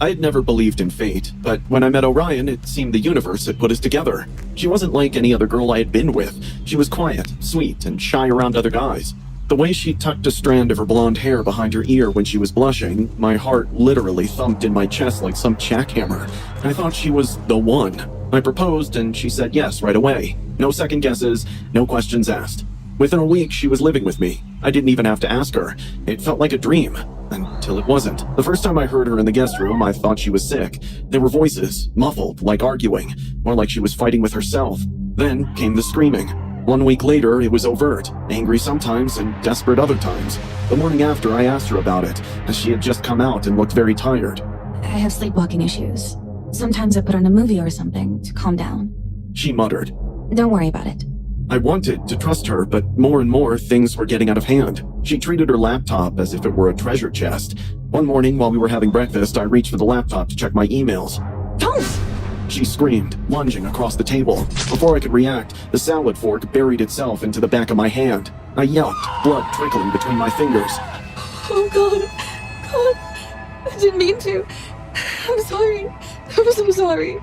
I had never believed in fate, but when I met Orion, it seemed the universe had put us together. She wasn't like any other girl I had been with. She was quiet, sweet, and shy around other guys. The way she tucked a strand of her blonde hair behind her ear when she was blushing, my heart literally thumped in my chest like some jackhammer. I thought she was the one. I proposed, and she said yes right away. No second guesses, no questions asked. Within a week, she was living with me. I didn't even have to ask her. It felt like a dream. Until it wasn't. The first time I heard her in the guest room, I thought she was sick. There were voices, muffled, like arguing, more like she was fighting with herself. Then came the screaming. 1 week later, it was overt, angry sometimes and desperate other times. The morning after, I asked her about it, as she had just come out and looked very tired. I have sleepwalking issues. Sometimes I put on a movie or something to calm down. She muttered. Don't worry about it. I wanted to trust her, but more and more things were getting out of hand. She treated her laptop as if it were a treasure chest. One morning, while we were having breakfast, I reached for the laptop to check my emails. Don't! She screamed, lunging across the table. Before I could react, the salad fork buried itself into the back of my hand. I yelped, blood trickling between my fingers. Oh God, I didn't mean to. I'm sorry. I'm so sorry.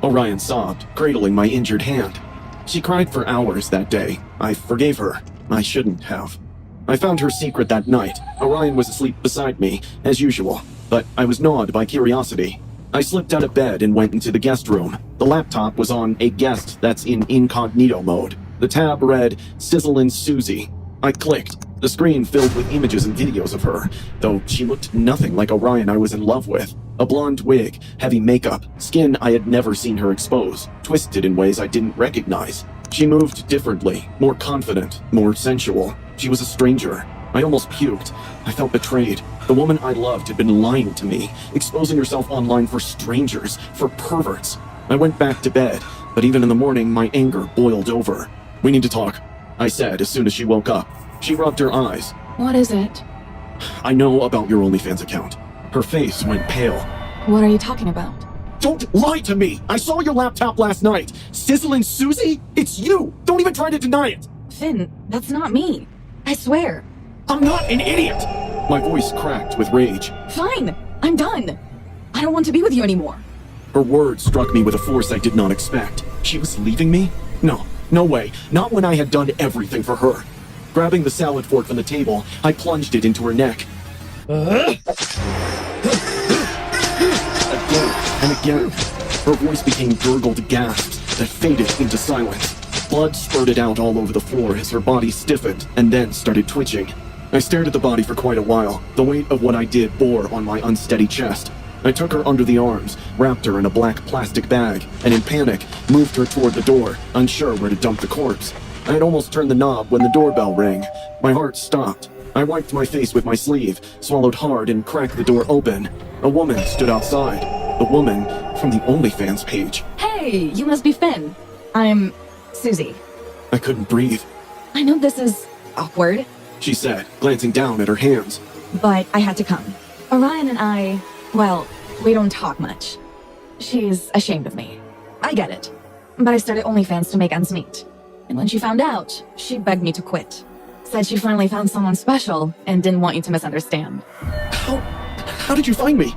Orion sobbed, cradling my injured hand. She cried for hours that day. I forgave her. I shouldn't have. I found her secret that night. Orion was asleep beside me, as usual, but I was gnawed by curiosity. I slipped out of bed and went into the guest room. The laptop was on a guest that's in incognito mode. The tab read, Sizzlin' Susie. I clicked. The screen filled with images and videos of her, though she looked nothing like Orion I was in love with. A blonde wig, heavy makeup, skin I had never seen her expose, twisted in ways I didn't recognize. She moved differently, more confident, more sensual. She was a stranger. I almost puked. I felt betrayed. The woman I loved had been lying to me, exposing herself online for strangers, for perverts. I went back to bed, but even in the morning, my anger boiled over. We need to talk, I said as soon as she woke up. She rubbed her eyes. What is it? I know about your OnlyFans account. Her face went pale. What are you talking about? Don't lie to me! I saw your laptop last night! Sizzlin' Susie? It's you! Don't even try to deny it! Finn, that's not me. I swear. I'm not an idiot! My voice cracked with rage. Fine, I'm done. I don't want to be with you anymore. Her words struck me with a force I did not expect. She was leaving me? No way. Not when I had done everything for her. Grabbing the salad fork from the table, I plunged it into her neck. Again and again. Her voice became gurgled gasps that faded into silence. Blood spurted out all over the floor as her body stiffened and then started twitching. I stared at the body for quite a while. The weight of what I did bore on my unsteady chest. I took her under the arms, wrapped her in a black plastic bag, and in panic, moved her toward the door, unsure where to dump the corpse. I had almost turned the knob when the doorbell rang. My heart stopped. I wiped my face with my sleeve, swallowed hard, and cracked the door open. A woman stood outside. The woman from the OnlyFans page. Hey, you must be Finn. I'm Susie. I couldn't breathe. I know this is awkward, She said, glancing down at her hands. but I had to come. Orion and I, well, we don't talk much. She's ashamed of me. I get it. But I started OnlyFans to make ends meet. And when she found out, she begged me to quit. Said she finally found someone special and didn't want you to misunderstand. How did you find me?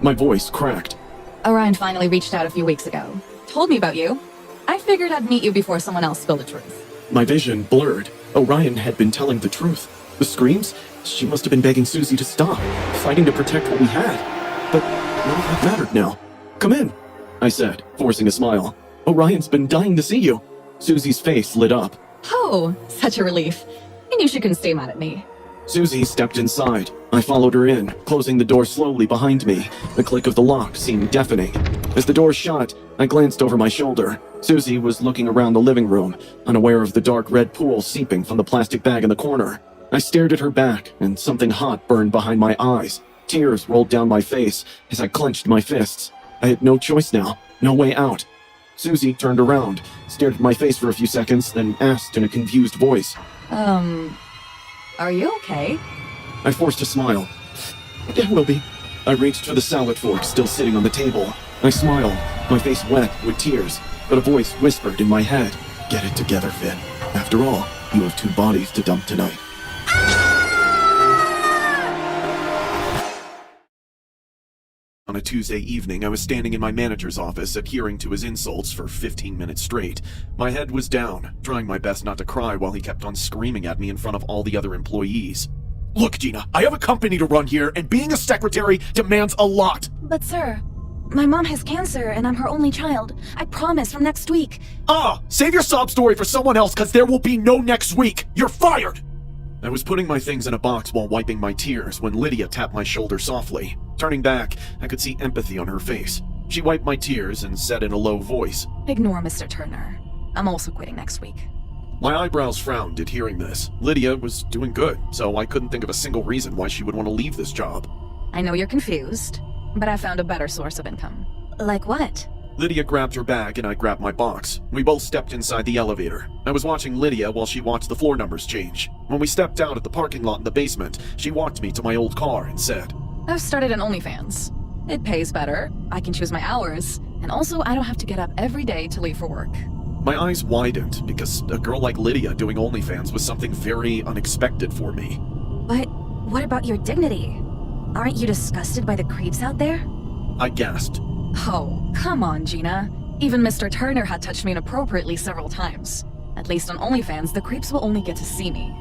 My voice cracked. Orion finally reached out a few weeks ago. Told me about you. I figured I'd meet you before someone else spilled the truth. My vision blurred. Orion had been telling the truth. The screams? She must have been begging Susie to stop, fighting to protect what we had. But none of that mattered now. Come in, I said, forcing a smile. Orion's been dying to see you. Susie's face lit up. Oh, such a relief. I knew she couldn't stay mad at me. Susie stepped inside. I followed her in, closing the door slowly behind me. The click of the lock seemed deafening. As the door shut, I glanced over my shoulder. Susie was looking around the living room, unaware of the dark red pool seeping from the plastic bag in the corner. I stared at her back, and something hot burned behind my eyes. Tears rolled down my face as I clenched my fists. I had no choice now, no way out. Susie turned around, stared at my face for a few seconds, then asked in a confused voice. Are you okay? I forced a smile. It will be. I reached for the salad fork still sitting on the table. I smiled, my face wet with tears, but a voice whispered in my head, "Get it together, Finn. After all, you have 2 bodies to dump tonight." a Tuesday evening, I was standing in my manager's office adhering to his insults for 15 minutes straight. My head was down, trying my best not to cry while he kept on screaming at me in front of all the other employees. Look, Gina, I have a company to run here, and being a secretary demands a lot. But sir, my mom has cancer and I'm her only child. I promise from next week. Save your sob story for someone else, because there will be no next week. You're fired. I was putting my things in a box while wiping my tears when Lydia tapped my shoulder softly. Turning back, I could see empathy on her face. She wiped my tears and said in a low voice, Ignore Mr. Turner. I'm also quitting next week. My eyebrows frowned at hearing this. Lydia was doing good, so I couldn't think of a single reason why she would want to leave this job. I know you're confused, but I found a better source of income. Like what? Lydia grabbed her bag and I grabbed my box. We both stepped inside the elevator. I was watching Lydia while she watched the floor numbers change. When we stepped out at the parking lot in the basement, she walked me to my old car and said, I've started an OnlyFans. It pays better, I can choose my hours, and also I don't have to get up every day to leave for work. My eyes widened because a girl like Lydia doing OnlyFans was something very unexpected for me. But what about your dignity? Aren't you disgusted by the creeps out there? I gasped. Oh, come on, Gina. Even Mr. Turner had touched me inappropriately several times. At least on OnlyFans, the creeps will only get to see me.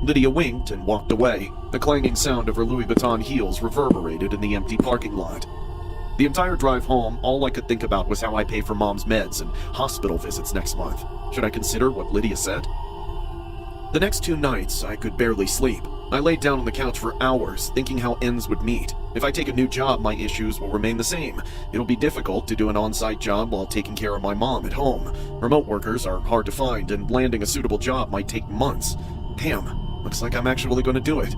Lydia winked and walked away. The clanging sound of her Louis Vuitton heels reverberated in the empty parking lot. The entire drive home, all I could think about was how I pay for Mom's meds and hospital visits next month. Should I consider what Lydia said? The next 2 nights, I could barely sleep. I laid down on the couch for hours, thinking how ends would meet. If I take a new job, my issues will remain the same. It'll be difficult to do an on-site job while taking care of my mom at home. Remote workers are hard to find, and landing a suitable job might take months. Damn, looks like I'm actually going to do it.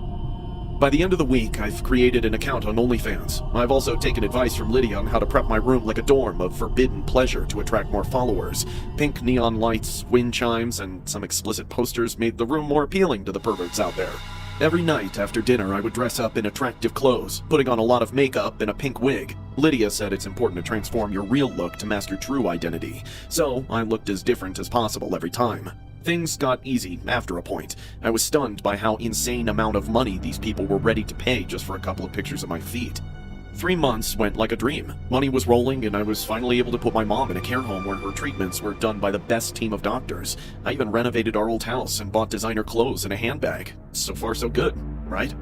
By the end of the week, I've created an account on OnlyFans. I've also taken advice from Lydia on how to prep my room like a dorm of forbidden pleasure to attract more followers. Pink neon lights, wind chimes, and some explicit posters made the room more appealing to the perverts out there. Every night after dinner, I would dress up in attractive clothes, putting on a lot of makeup and a pink wig. Lydia said it's important to transform your real look to mask your true identity, so I looked as different as possible every time. Things got easy after a point. I was stunned by how insane amount of money these people were ready to pay just for a couple of pictures of my feet. 3 months went like a dream. Money was rolling, and I was finally able to put my mom in a care home where her treatments were done by the best team of doctors. I even renovated our old house and bought designer clothes and a handbag. So far so good, right?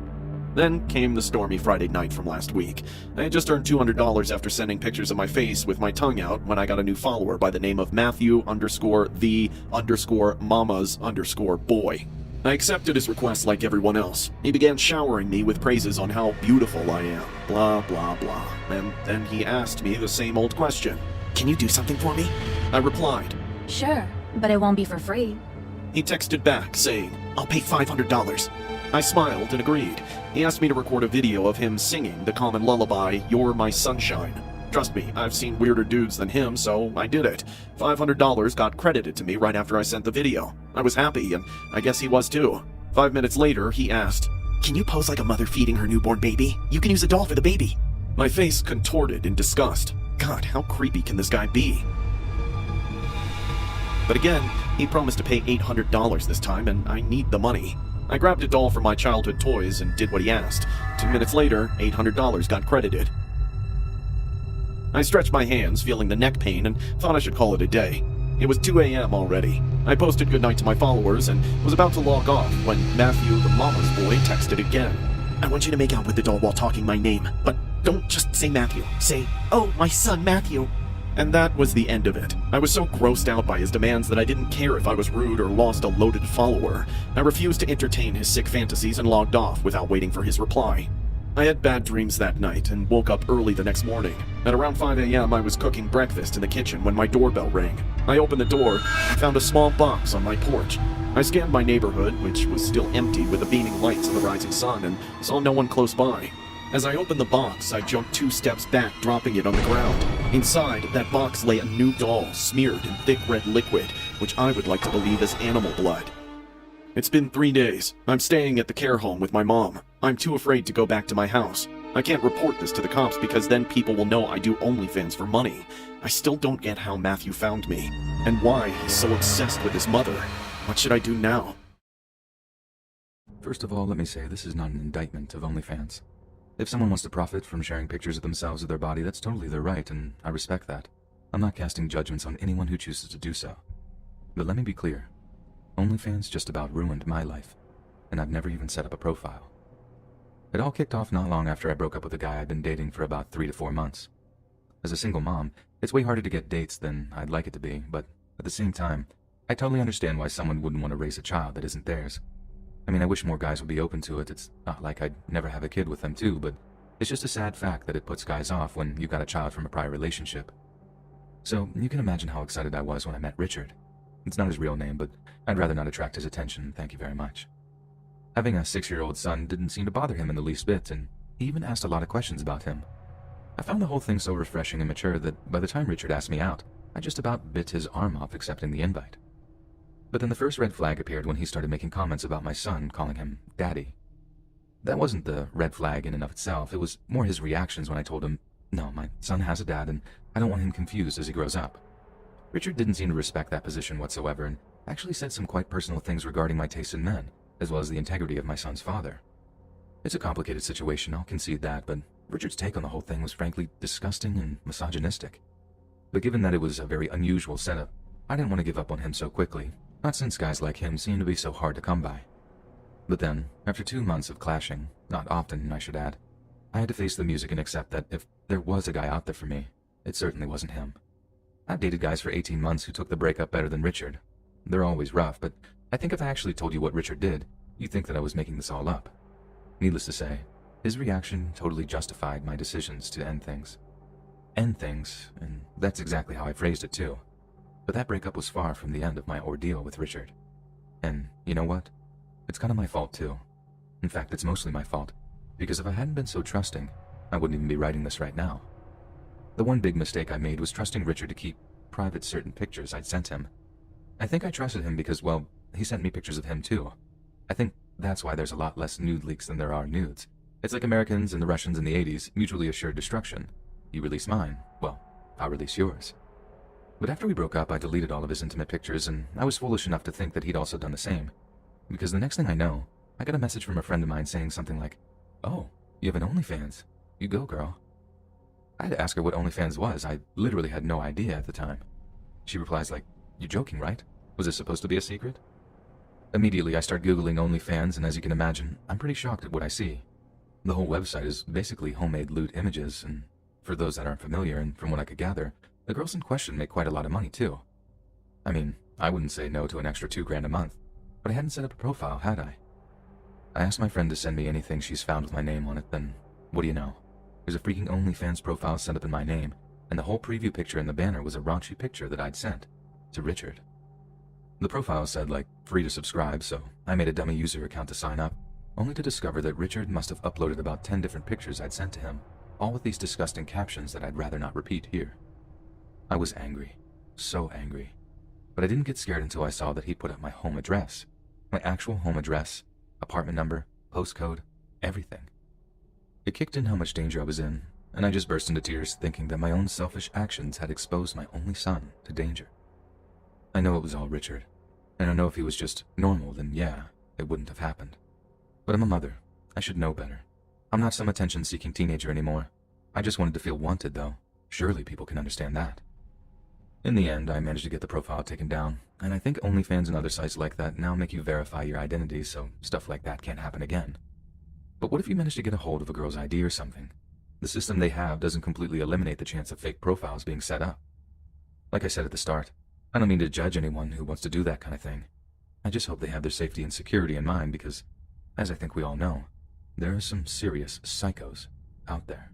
Then came the stormy Friday night from last week. I had just earned $200 after sending pictures of my face with my tongue out when I got a new follower by the name of Matthew_the_mamas_boy. I accepted his request like everyone else. He began showering me with praises on how beautiful I am, blah blah blah. And then he asked me the same old question. Can you do something for me? I replied. Sure, but it won't be for free. He texted back saying, I'll pay $500. I smiled and agreed. He asked me to record a video of him singing the common lullaby, You're My Sunshine. Trust me, I've seen weirder dudes than him, so I did it. $500 got credited to me right after I sent the video. I was happy, and I guess he was too. 5 minutes later, he asked, Can you pose like a mother feeding her newborn baby? You can use a doll for the baby. My face contorted in disgust. God, how creepy can this guy be? But again, he promised to pay $800 this time, and I need the money. I grabbed a doll from my childhood toys and did what he asked. 2 minutes later, $800 got credited. I stretched my hands, feeling the neck pain, and thought I should call it a day. It was 2 a.m. already. I posted goodnight to my followers and was about to log off when Matthew, the mama's boy, texted again. I want you to make out with the doll while talking my name, but don't just say Matthew. Say, oh, my son Matthew. And that was the end of it. I was so grossed out by his demands that I didn't care if I was rude or lost a loaded follower. I refused to entertain his sick fantasies and logged off without waiting for his reply. I had bad dreams that night and woke up early the next morning. At around 5 a.m., I was cooking breakfast in the kitchen when my doorbell rang. I opened the door and found a small box on my porch. I scanned my neighborhood, which was still empty with the beaming lights of the rising sun, and saw no one close by. As I opened the box, I jumped 2 steps back, dropping it on the ground. Inside that box lay a new doll, smeared in thick red liquid, which I would like to believe is animal blood. It's been 3 days. I'm staying at the care home with my mom. I'm too afraid to go back to my house. I can't report this to the cops because then people will know I do OnlyFans for money. I still don't get how Matthew found me, and why he's so obsessed with his mother. What should I do now? First of all, let me say this is not an indictment of OnlyFans. If someone wants to profit from sharing pictures of themselves or their body, that's totally their right, and I respect that. I'm not casting judgments on anyone who chooses to do so. But let me be clear. OnlyFans just about ruined my life, and I've never even set up a profile. It all kicked off not long after I broke up with a guy I'd been dating for about 3 to 4 months. As a single mom, it's way harder to get dates than I'd like it to be, but at the same time, I totally understand why someone wouldn't want to raise a child that isn't theirs. I mean, I wish more guys would be open to it. It's not like I'd never have a kid with them too, but it's just a sad fact that it puts guys off when you got a child from a prior relationship. So you can imagine how excited I was when I met Richard. It's not his real name, but I'd rather not attract his attention, thank you very much. Having a 6-year-old son didn't seem to bother him in the least bit, and he even asked a lot of questions about him. I found the whole thing so refreshing and mature that by the time Richard asked me out, I just about bit his arm off accepting the invite. But then the first red flag appeared when he started making comments about my son, calling him Daddy. That wasn't the red flag in and of itself, it was more his reactions when I told him, no, my son has a dad and I don't want him confused as he grows up. Richard didn't seem to respect that position whatsoever and actually said some quite personal things regarding my taste in men, as well as the integrity of my son's father. It's a complicated situation, I'll concede that, but Richard's take on the whole thing was frankly disgusting and misogynistic. But given that it was a very unusual setup, I didn't want to give up on him so quickly, not since guys like him seem to be so hard to come by. But then, after 2 months of clashing, not often I should add, I had to face the music and accept that if there was a guy out there for me, it certainly wasn't him. I've dated guys for 18 months who took the breakup better than Richard. They're always rough, but I think if I actually told you what Richard did, you'd think that I was making this all up. Needless to say, his reaction totally justified my decisions to end things. End things, and that's exactly how I phrased it too. But that breakup was far from the end of my ordeal with Richard. And you know what? It's kind of my fault too. In fact, it's mostly my fault, because if I hadn't been so trusting, I wouldn't even be writing this right now. The one big mistake I made was trusting Richard to keep private certain pictures I'd sent him. I think I trusted him because, well, he sent me pictures of him too. I think that's why there's a lot less nude leaks than there are nudes. It's like Americans and the Russians in the 80s, mutually assured destruction. You release mine, well, I'll release yours. But after we broke up, I deleted all of his intimate pictures, and I was foolish enough to think that he'd also done the same. Because the next thing I know, I got a message from a friend of mine saying something like, "Oh, you have an OnlyFans. You go, girl." I had to ask her what OnlyFans was. I literally had no idea at the time. She replies like, "You're joking, right? Was this supposed to be a secret?" Immediately, I start Googling OnlyFans, and as you can imagine, I'm pretty shocked at what I see. The whole website is basically homemade lewd images, and for those that aren't familiar, and from what I could gather, the girls in question make quite a lot of money too. I mean, I wouldn't say no to an extra $2,000 a month, but I hadn't set up a profile, had I? I asked my friend to send me anything she's found with my name on it, then what do you know? There's a freaking OnlyFans profile set up in my name, and the whole preview picture in the banner was a raunchy picture that I'd sent to Richard. The profile said, like, free to subscribe, so I made a dummy user account to sign up, only to discover that Richard must have uploaded about 10 different pictures I'd sent to him, all with these disgusting captions that I'd rather not repeat here. I was angry. So angry. But I didn't get scared until I saw that he put up my home address. My actual home address, apartment number, postcode, everything. It kicked in how much danger I was in, and I just burst into tears thinking that my own selfish actions had exposed my only son to danger. I know it was all Richard, and I know if he was just normal, then yeah, it wouldn't have happened. But I'm a mother. I should know better. I'm not some attention-seeking teenager anymore. I just wanted to feel wanted, though. Surely people can understand that. In the end, I managed to get the profile taken down, and I think OnlyFans and other sites like that now make you verify your identity so stuff like that can't happen again. But what if you manage to get a hold of a girl's ID or something? The system they have doesn't completely eliminate the chance of fake profiles being set up. Like I said at the start, I don't mean to judge anyone who wants to do that kind of thing. I just hope they have their safety and security in mind because, as I think we all know, there are some serious psychos out there.